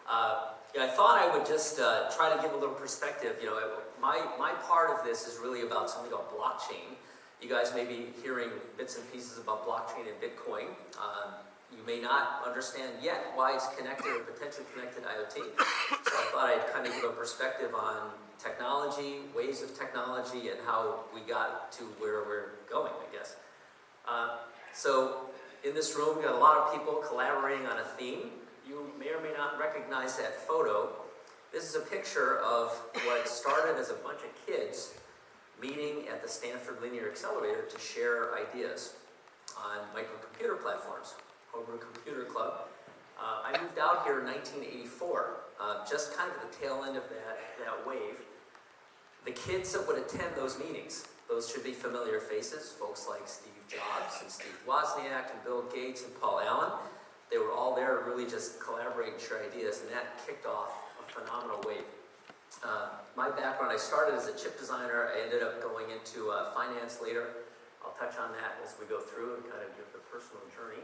I thought I would just try to give a little perspective. My part of this is really about something called blockchain. You guys may be hearing bits and pieces about blockchain and Bitcoin. You may not understand yet why it's connected or potentially connected to IoT. So I thought I'd kind of give a perspective on technology, ways of technology, and how we got to where we're going, I guess. So in this room, we've got a lot of people collaborating on a theme. You may or may not recognize that photo. This is a picture of what started as a bunch of kids meeting at the Stanford Linear Accelerator to share ideas on microcomputer platforms. Homebrew Computer Club. I moved out here in 1984, just kind of at the tail end of that wave. The kids that would attend those meetings, those should be familiar faces, folks like Steve Jobs and Steve Wozniak and Bill Gates and Paul Allen. They were all there to really just collaborate and share ideas, and that kicked off a phenomenal wave. My background, I started as a chip designer. I ended up going into finance later. I'll touch on that as we go through and kind of give the personal journey.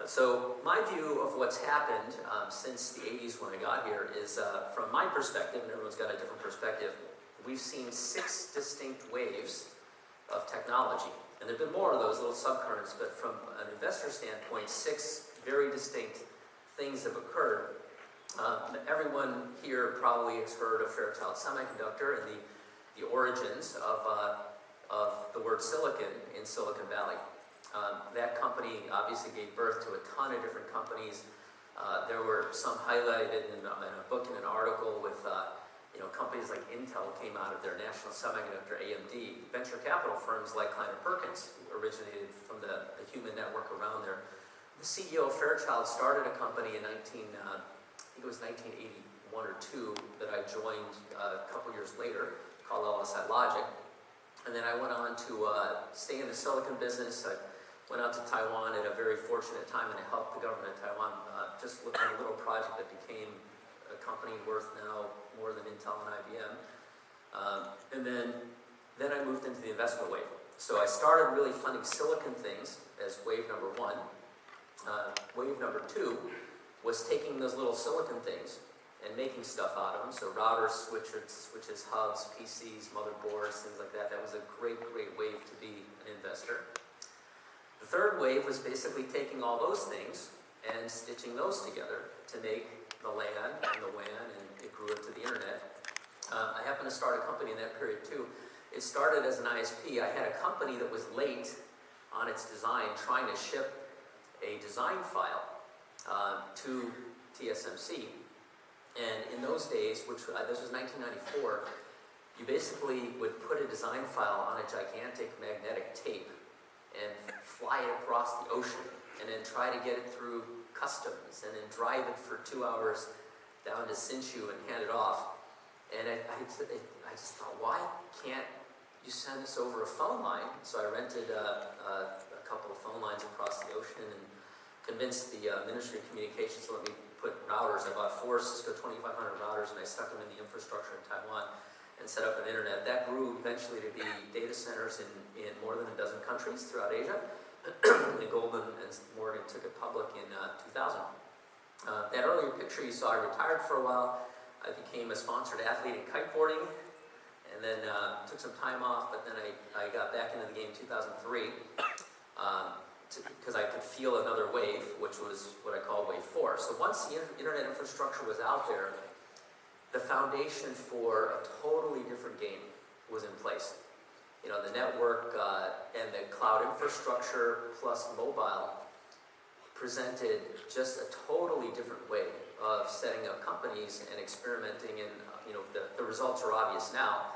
So my view of what's happened since the 80s when I got here is, from my perspective, and everyone's got a different perspective, we've seen 6 distinct waves of technology. And there have been more of those little subcurrents, but from an investor standpoint, 6 very distinct things have occurred. Everyone here probably has heard of Fairchild Semiconductor and the origins of the word silicon in Silicon Valley. That company obviously gave birth to a ton of different companies. There were some highlighted in a book and an article with companies like Intel came out of their National Semiconductor, AMD. Venture capital firms like Kleiner Perkins originated from the human network around there. The CEO of Fairchild started a company in 1981 or 2 that I joined a couple years later called LSI Logic. And then I went on to stay in the silicon business. I went out to Taiwan at a very fortunate time, and I helped the government of Taiwan just with a little project that became a company worth now more than Intel and IBM. And then I moved into the investment wave. So I started really funding silicon things as wave number 1. Wave number 2 was taking those little silicon things and making stuff out of them. So routers, switches, hubs, PCs, motherboards, things like that. That was a great, great wave to be an investor. The third wave was basically taking all those things and stitching those together to make the LAN and the WAN, and it grew into the internet. I happened to start a company in that period too. It started as an ISP. I had a company that was late on its design, trying to ship a design file to TSMC. And in those days, this was 1994, you basically would put a design file on a gigantic magnetic tape and fly it across the ocean, and then try to get it through customs, and then drive it for 2 hours down to Hsinchu and hand it off. And I just thought, why can't you send this over a phone line? So I rented a couple of phone lines across the ocean and convinced the Ministry of Communications to let me put routers. I bought 4 Cisco 2500 routers, and I stuck them in the infrastructure in Taiwan and set up an internet. That grew eventually to be data centers in more than a dozen countries throughout Asia. And Goldman and Morgan took it public in 2000. That earlier picture you saw, I retired for a while. I became a sponsored athlete in kiteboarding, and then took some time off, but then I got back into the game in 2003 because I could feel another wave, which was what I call wave 4. So once the internet infrastructure was out there, the foundation for a totally different game was in place. The network and the cloud infrastructure plus mobile presented just a totally different way of setting up companies and experimenting, and the results are obvious now.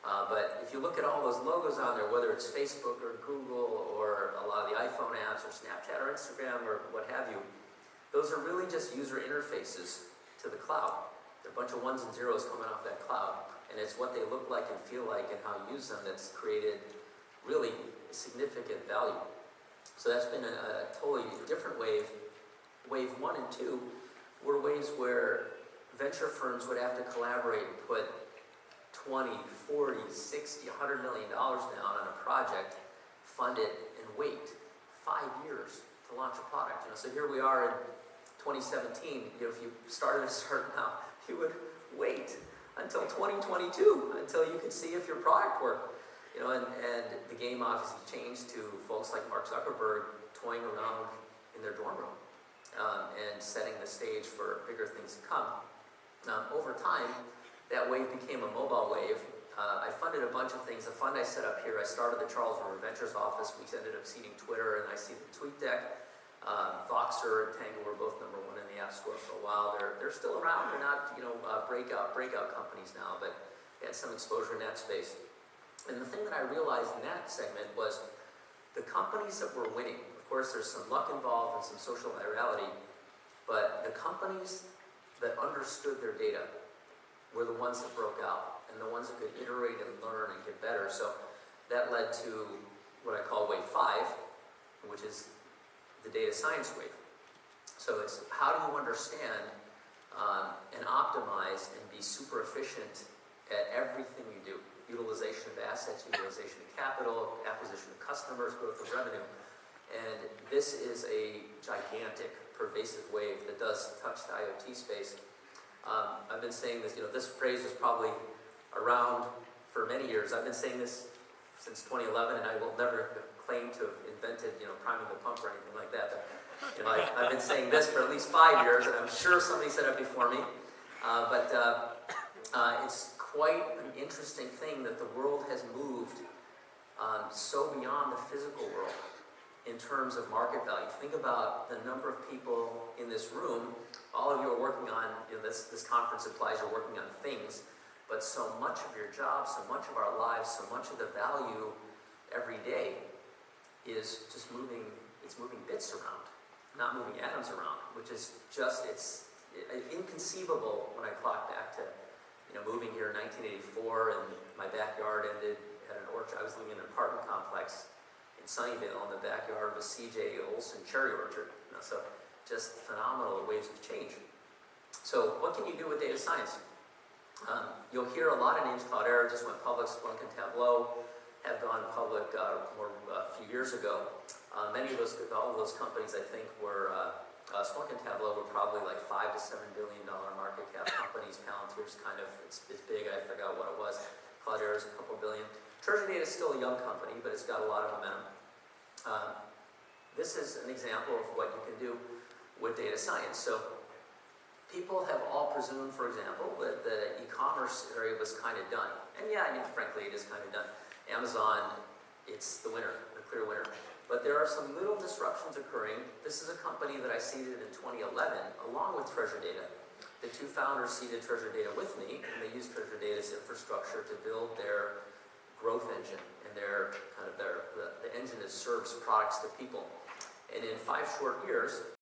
But if you look at all those logos on there, whether it's Facebook or Google or a lot of the iPhone apps or Snapchat or Instagram or what have you, those are really just user interfaces to the cloud. They're a bunch of ones and zeros coming off that cloud, and it's what they look like and feel like and how you use them that's created really significant value. So that's been a totally different wave. Wave 1 and 2 were waves where venture firms would have to collaborate and put 20, 40, 60, $100 million down on a project, fund it, and wait 5 years to launch a product. So here we are in 2017, if you started a start now, you would wait until 2022 until you could see if your product worked. And the game obviously changed to folks like Mark Zuckerberg toying around in their dorm room and setting the stage for bigger things to come. Over time, that wave became a mobile wave. I funded a bunch of things. The fund I set up here, I started the Charles River Ventures office. We ended up seeding Twitter, and I seeded TweetDeck. Voxer and Tango were both #1 in the App Store for a while. They're still around. They're not, breakout companies now, but they had some exposure in that space. And the thing that I realized in that segment was the companies that were winning. Of course, there's some luck involved and some social virality, but the companies that understood their data were the ones that broke out and the ones that could iterate and learn and get better. So that led to what I call Wave 5, which is the data science wave. So it's how do you understand and optimize and be super efficient at everything you do. Utilization of assets, utilization of capital, acquisition of customers, growth of revenue. And this is a gigantic, pervasive wave that does touch the IoT space. I've been saying this, this phrase was probably around for many years. I've been saying this since 2011, and I will never claim to have invented, priming the pump or anything like that. But, I've been saying this for at least 5 years, and I'm sure somebody said it before me. But it's quite an interesting thing that the world has moved so beyond the physical world in terms of market value. Think about the number of people in this room. All of you are working on, this conference implies you're working on things, but so much of your job, so much of our lives, so much of the value every day is just moving bits around, not moving atoms around, which is just, it's inconceivable when I clock back to, moving here in 1984, and my backyard ended at an orchard. I was living in an apartment complex in Sunnyvale, and the backyard was C.J. Olson cherry orchard. So just phenomenal waves of change. So what can you do with data science? You'll hear a lot of names. Cloudera just went public. Splunk and Tableau have gone public a few years ago. All of those companies, I think, were Splunk and Tableau were probably like $5 to $7 billion market cap companies. Palantir's kind of it's big. I forgot what it was. Cloudera's a couple billion. Treasure Data is still a young company, but it's got a lot of momentum. This is an example of what you can do with data science. So people have all presumed, for example, that the e-commerce area was kind of done. And yeah, frankly, it is kind of done. Amazon, it's the winner, the clear winner. But there are some little disruptions occurring. This is a company that I seeded in 2011, along with Treasure Data. The two founders seeded Treasure Data with me, and they used Treasure Data's infrastructure to build their growth engine and the engine that serves products to people. And in 5 short years,